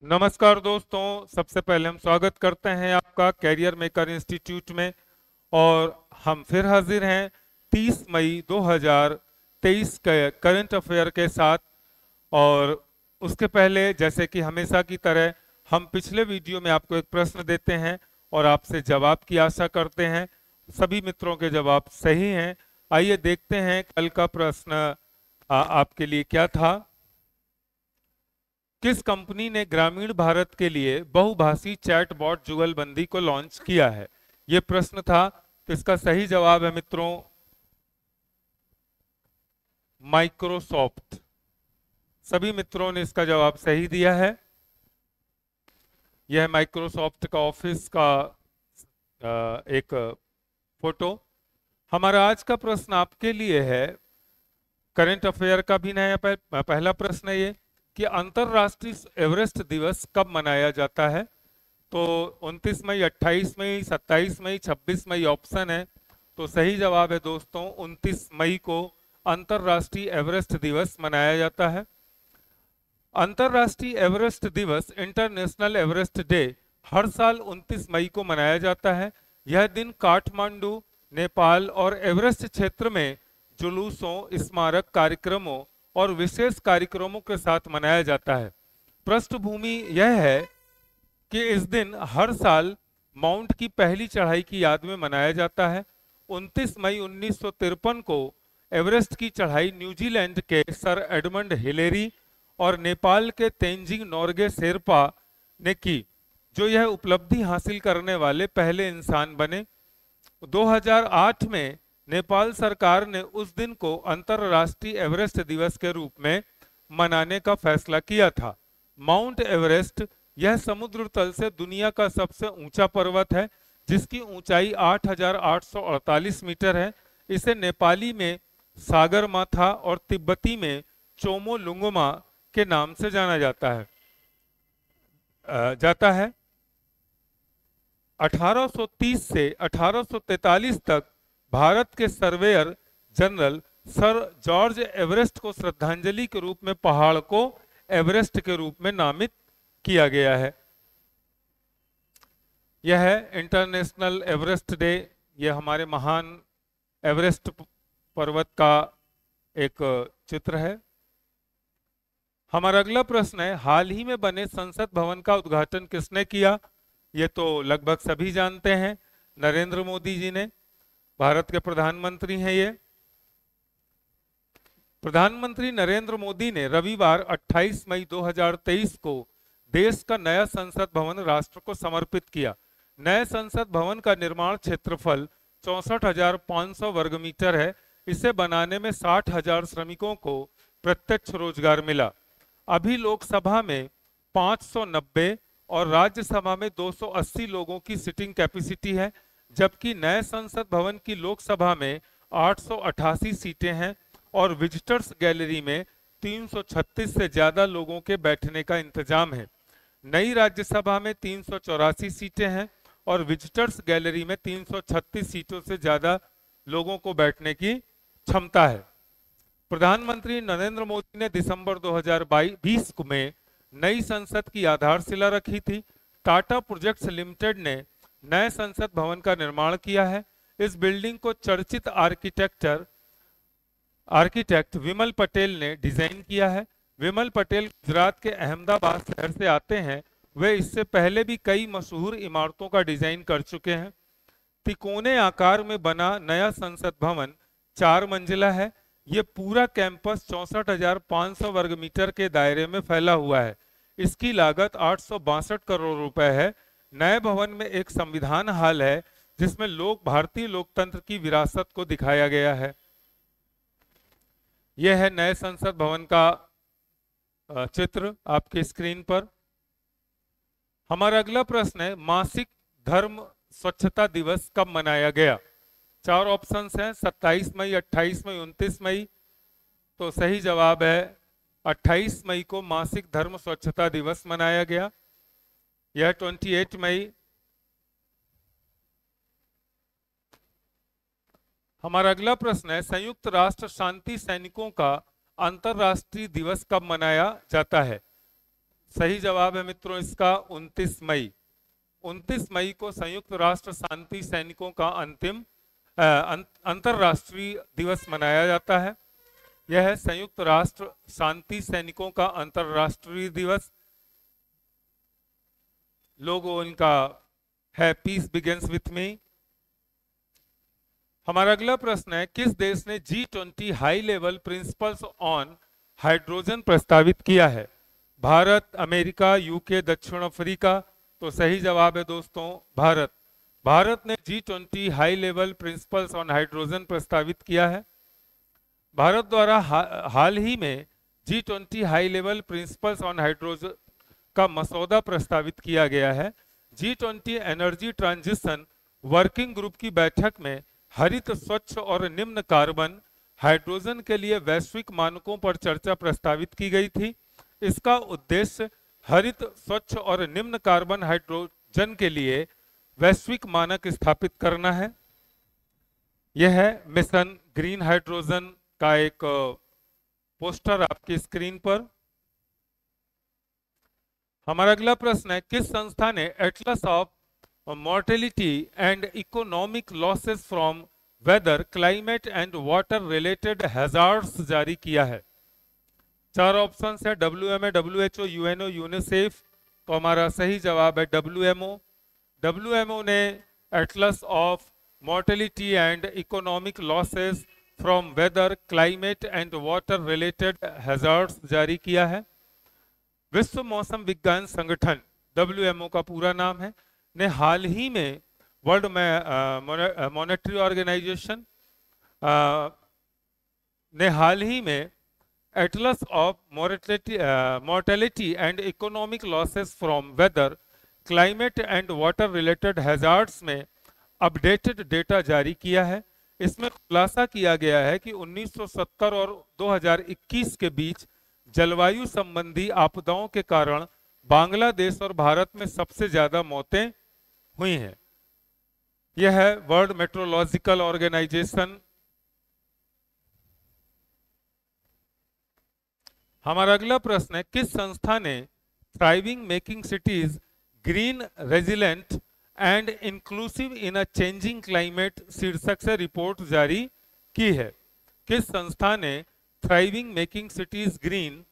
नमस्कार दोस्तों, सबसे पहले हम स्वागत करते हैं आपका कैरियर मेकर इंस्टीट्यूट में। और हम फिर हाजिर हैं 30 मई 2023 के करंट अफेयर के साथ। और उसके पहले, जैसे कि हमेशा की तरह, हम पिछले वीडियो में आपको एक प्रश्न देते हैं और आपसे जवाब की आशा करते हैं। सभी मित्रों के जवाब सही हैं। आइए देखते हैं कल का प्रश्न आपके लिए क्या था। किस कंपनी ने ग्रामीण भारत के लिए बहुभाषी चैटबॉट जुगलबंदी को लॉन्च किया है? यह प्रश्न था। तो इसका सही जवाब है मित्रों माइक्रोसॉफ्ट। सभी मित्रों ने इसका जवाब सही दिया है। यह माइक्रोसॉफ्ट का ऑफिस का एक फोटो। हमारा आज का प्रश्न आपके लिए है, करंट अफेयर का भी नया पहला प्रश्न है ये कि अंतरराष्ट्रीय एवरेस्ट दिवस कब मनाया जाता है? तो 29 मई, 28 मई, 27 मई, 26 मई ऑप्शन है। तो सही जवाब है दोस्तों 29 मई को अंतरराष्ट्रीय एवरेस्ट दिवस मनाया जाता है। अंतरराष्ट्रीय एवरेस्ट दिवस, इंटरनेशनल एवरेस्ट डे, हर साल 29 मई को मनाया जाता है। यह दिन काठमांडू, नेपाल और एवरेस्ट क्षेत्र में जुलूसों, स्मारक कार्यक्रमों और विशेष कार्यक्रमों के साथ मनाया जाता है। पृष्ठभूमि यह है कि इस दिन हर साल माउंट की पहली चढ़ाई की याद में मनाया जाता है। 29 मई 1953 को एवरेस्ट की चढ़ाई न्यूजीलैंड के सर एडमंड हिलेरी और नेपाल के तेंजिंग नोर्गे शेरपा ने की, जो यह उपलब्धि हासिल करने वाले पहले इंसान बने। 2008 में नेपाल सरकार ने उस दिन को अंतरराष्ट्रीय एवरेस्ट दिवस के रूप में मनाने का फैसला किया था। माउंट एवरेस्ट यह समुद्र तल से दुनिया का सबसे ऊंचा पर्वत है, जिसकी ऊंचाई 8,848 मीटर है। इसे नेपाली में सागरमाथा और तिब्बती में चोमोलुंगमा के नाम से जाना जाता है। 1830 से 1843 तक भारत के surveyor general sir George Everest को श्रद्धांजलि के रूप में पहाड़ को एवरेस्ट के रूप में नामित किया गया है। यह है इंटरनेशनल एवरेस्ट डे। यह हमारे महान एवरेस्ट पर्वत का एक चित्र है। हमारा अगला प्रश्न है, हाल ही में बने संसद भवन का उद्घाटन किसने किया? ये तो लगभग सभी जानते हैं, नरेंद्र मोदी जी ने। भारत के प्रधानमंत्री हैं ये। प्रधानमंत्री नरेंद्र मोदी ने रविवार 28 मई 2023 को देश का नया संसद भवन राष्ट्र को समर्पित किया। नए संसद भवन का निर्माण क्षेत्रफल 64,500 वर्ग मीटर है। इसे बनाने में 60,000 श्रमिकों को प्रत्यक्ष रोजगार मिला। अभी लोकसभा में 590 और राज्यसभा में 280 लोगों की सिटिंग कैपेसिटी है, जबकि नए संसद भवन की लोकसभा में 888 सीटें हैं और विजिटर्स गैलरी में 336 से ज्यादा लोगों के बैठने का इंतजाम है। नई राज्यसभा में 384 सीटें हैं और विजिटर्स गैलरी में 336 सीटों से ज्यादा लोगों को बैठने की क्षमता है। प्रधानमंत्री नरेंद्र मोदी ने दिसंबर 2020 में नई संसद की आधारशिला रखी थी। टाटा प्रोजेक्ट्स लिमिटेड ने नए संसद भवन का निर्माण किया है। इस बिल्डिंग को चर्चित आर्किटेक्ट विमल पटेल ने डिजाइन किया है। विमल पटेल गुजरात के अहमदाबाद शहर से आते हैं। वे इससे पहले भी कई मशहूर इमारतों का डिजाइन कर चुके हैं। तिकोने आकार में बना नया संसद भवन 4 मंजिला है। ये पूरा कैंपस 64,500 वर्ग मीटर के दायरे में फैला हुआ है। इसकी लागत 862 करोड़ रुपए है। नए भवन में एक संविधान हॉल है, जिसमें भारतीय लोकतंत्र की विरासत को दिखाया गया है। यह है नए संसद भवन का चित्र आपके स्क्रीन पर। हमारा अगला प्रश्न है, मासिक धर्म स्वच्छता दिवस कब मनाया गया? 4 ऑप्शंस हैं, 27 मई, 28 मई, 29 मई। तो सही जवाब है 28 मई को मासिक धर्म स्वच्छता दिवस मनाया गया। यह 28 मई। हमारा अगला प्रश्न है, संयुक्त राष्ट्र शांति सैनिकों का अंतरराष्ट्रीय दिवस कब मनाया जाता है? सही जवाब है मित्रों इसका 29 मई। 29 मई को संयुक्त राष्ट्र शांति सैनिकों का अंतिम अंतर्राष्ट्रीय दिवस मनाया जाता है। यह है संयुक्त राष्ट्र शांति सैनिकों का अंतर्राष्ट्रीय दिवस। लोगो इनका है पीस बिगिंस विथ मी। हमारा अगला प्रश्न है, किस देश ने G20 high level principles on hydrogen प्रस्तावित किया है? भारत, अमेरिका, यूके, दक्षिण अफ्रीका। तो सही जवाब है दोस्तों भारत। भारत ने G20 high level principles on hydrogen प्रस्तावित किया है। भारत द्वारा हाल ही में G20 high level principles on hydrogen का मसौदा प्रस्तावित किया गया है। G20 energy transition working group की बैठक में हरित, स्वच्छ और निम्न कार्बन हाइड्रोजन के लिए वैश्विक मानकों पर चर्चा प्रस्तावित की गई थी। इसका उद्देश्य हरित, स्वच्छ और निम्न कार्बन हाइड्रोजन के लिए वैश्विक मानक स्थापित करना है। यह है मिशन ग्रीन हाइड्रोजन का एक पोस्टर आपकी स्क्रीन पर। हमारा अगला प्रश्न है, किस संस्था ने atlas of mortality and economic losses from weather, climate and water related hazards जारी किया है? 4 ऑप्शन है, WMA, WHO, UNO, यूनिसेफ। तो हमारा सही जवाब है WMO। WMO ने atlas of mortality and economic losses from weather, climate and water related hazards जारी किया है। विश्व मौसम विज्ञान संगठन WMO का पूरा नाम है, ने हाल ही में वर्ल्ड मॉनेटरी ऑर्गेनाइजेशन ने हाल ही में atlas of mortality and economic losses from weather, climate and water related hazards में अपडेटेड डेटा जारी किया है। इसमें खुलासा किया गया है कि 1970 और 2021 के बीच जलवायु संबंधी आपदाओं के कारण बांग्लादेश और भारत में सबसे ज्यादा मौतें हुई हैं। यह है वर्ल्ड मेट्रोलॉजिकल ऑर्गेनाइजेशन। हमारा अगला प्रश्न है, किस संस्था ने thriving making cities green, resilient and inclusive in a changing climate शीर्षक से रिपोर्ट जारी की है? किस संस्था ने thriving making cities green,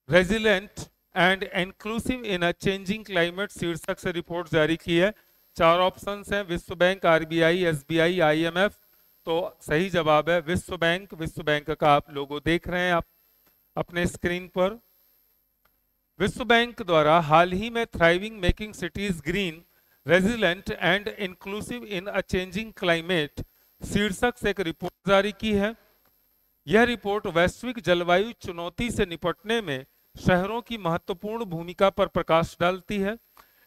resilient and inclusive in a changing climate शीर्षक से रिपोर्ट जारी की है? 4 ऑप्शंस हैं, विश्व बैंक, RBI, SBI, IMF। तो सही जवाब है विश्व बैंक। विश्व बैंक का आप लोगो देख रहे हैं आप अपने स्क्रीन पर। विश्व बैंक द्वारा हाल ही में thriving making cities green, resilient and inclusive in a changing climate शीर्षक से एक रिपोर्ट जारी की है। यह रिपोर्ट वैश्विक जलवायु चुनौती से निपटने में शहरों की महत्वपूर्ण भूमिका पर प्रकाश डालती है।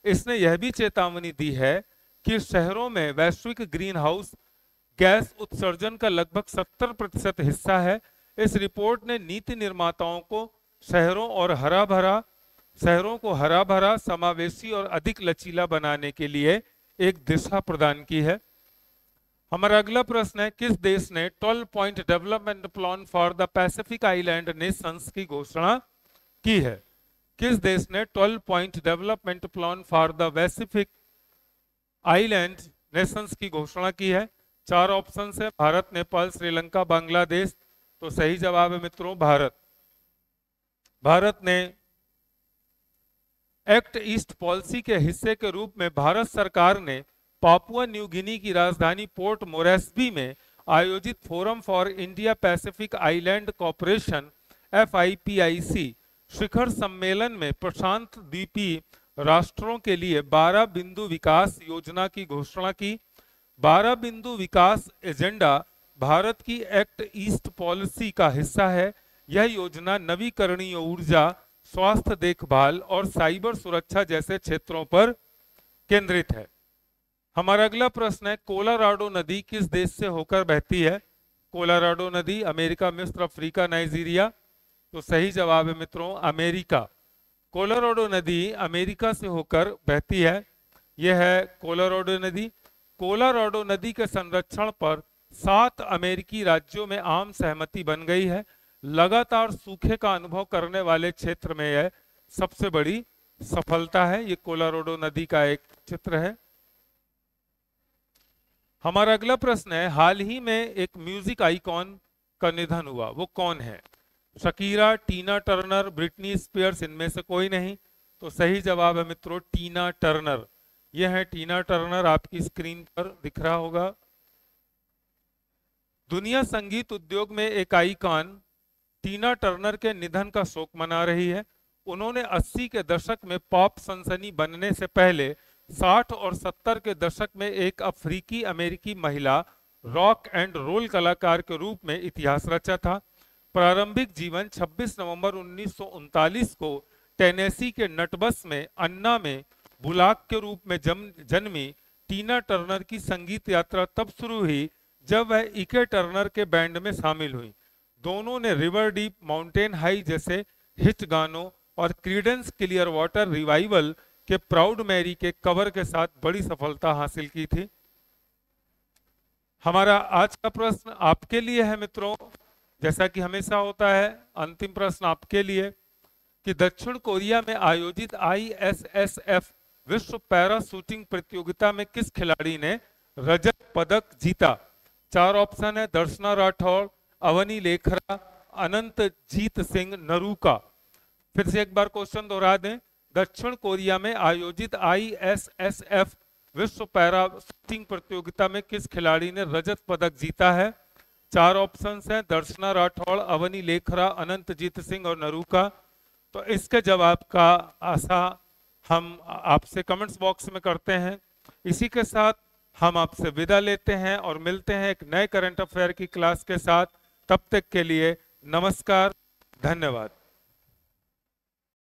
इसने यह भी चेतावनी दी है कि शहरों में वैश्विक ग्रीन हाउस गैस उत्सर्जन का लगभग 70% हिस्सा है। इस रिपोर्ट ने नीति निर्माताओं को शहरों को हरा भरा, समावेशी और अधिक लचीला बनाने के लिए एक दिशा प्रदान की है। हमारा अगला प्रश्न है, किस देश ने 12 point development plan for the Pacific island Nations की घोषणा की है? किस देश ने 12 point development plan for the Pacific island Nations की घोषणा की है? 4 ऑप्शन है, भारत, नेपाल, श्रीलंका, बांग्लादेश। तो सही जवाब है मित्रों भारत। भारत ने एक्ट ईस्ट पॉलिसी के हिस्से के रूप में भारत सरकार ने पापुआ न्यू गिनी की राजधानी पोर्ट मोरेस्बी में आयोजित forum for India Pacific island cooperation FIPIC शिखर सम्मेलन में प्रशांत द्वीपीय राष्ट्रों के लिए 12 बिंदु विकास योजना की घोषणा की। 12 बिंदु विकास एजेंडा भारत की एक्ट ईस्ट पॉलिसी का हिस्सा है। यह योजना नवीकरणीय ऊर्जा, स्वास्थ्य देखभाल और साइबर सुरक्षा जैसे क्षेत्रों पर केंद्रित है। हमारा अगला प्रश्न है, कोलोराडो नदी किस देश से होकर बहती है? कोलोराडो नदी अमेरिका, मिस्र, अफ्रीका, नाइजीरिया। तो सही जवाब है मित्रों अमेरिका। कोलोराडो नदी अमेरिका से होकर बहती है। यह है कोलोराडो नदी। कोलोराडो नदी के संरक्षण पर 7 अमेरिकी राज्यों में आम सहमति बन गई है। लगातार सूखे का अनुभव करने वाले क्षेत्र में यह सबसे बड़ी सफलता है। ये कोलोराडो नदी का एक चित्र है। हमारा अगला प्रश्न है, हाल ही में एक म्यूजिक आइकॉन का निधन हुआ, वो कौन है? शकीरा, टीना टर्नर, ब्रिटनी स्पीयर्स, इनमें से कोई नहीं। तो सही जवाब है मित्रों टीना टर्नर। यह है टीना टर्नर, आपकी स्क्रीन पर दिख रहा होगा। दुनिया संगीत उद्योग में एक आइकॉन टीना टर्नर के निधन का शोक मना रही है। उन्होंने 80 के दशक में पॉप सनसनी बनने से पहले 60 और 70 के दशक में एक अफ्रीकी अमेरिकी महिला रॉक एंड रोल कलाकार के रूप में इतिहास रचा था। प्रारंभिक जीवन 26 नवंबर 1939 को टेनेसी के नटबस में अन्ना में बुलाक के रूप में जन्मी टीना टर्नर की संगीत यात्रा तब शुरू हुई जब वह इके टर्नर के बैंड में शामिल हुई। दोनों ने रिवर डीप, माउंटेन हाई जैसे हिट गानों और क्रीडेंस क्लियर वाटर रिवाइवल के प्राउड मैरी के कवर के साथ बड़ी सफलता हासिल की थी। हमारा आज का प्रश्न आपके लिए है मित्रों, जैसा कि हमेशा होता है, अंतिम प्रश्न आपके लिए कि दक्षिण कोरिया में आयोजित ISSF विश्व पैरा शूटिंग प्रतियोगिता में किस खिलाड़ी ने रजत पदक जीता? 4 ऑप्शन है, दर्शना राठौर, अवनी लेखरा, अनंत जीत सिंह, नरूका। फिर से एक बार क्वेश्चन दोहरा दें, दक्षिण कोरिया में आयोजित ISSF विश्व पैरा शूटिंग प्रतियोगिता में किस खिलाड़ी ने रजत पदक जीता है? 4 ऑप्शन हैं, दर्शना राठौड़, अवनी लेखरा, अनंत जीत सिंह और नरूका। तो इसके जवाब का आशा हम आपसे कमेंट्स बॉक्स में करते हैं। इसी के साथ हम आपसे विदा लेते हैं और मिलते हैं एक नए करंट अफेयर की क्लास के साथ। तब तक के लिए नमस्कार, धन्यवाद।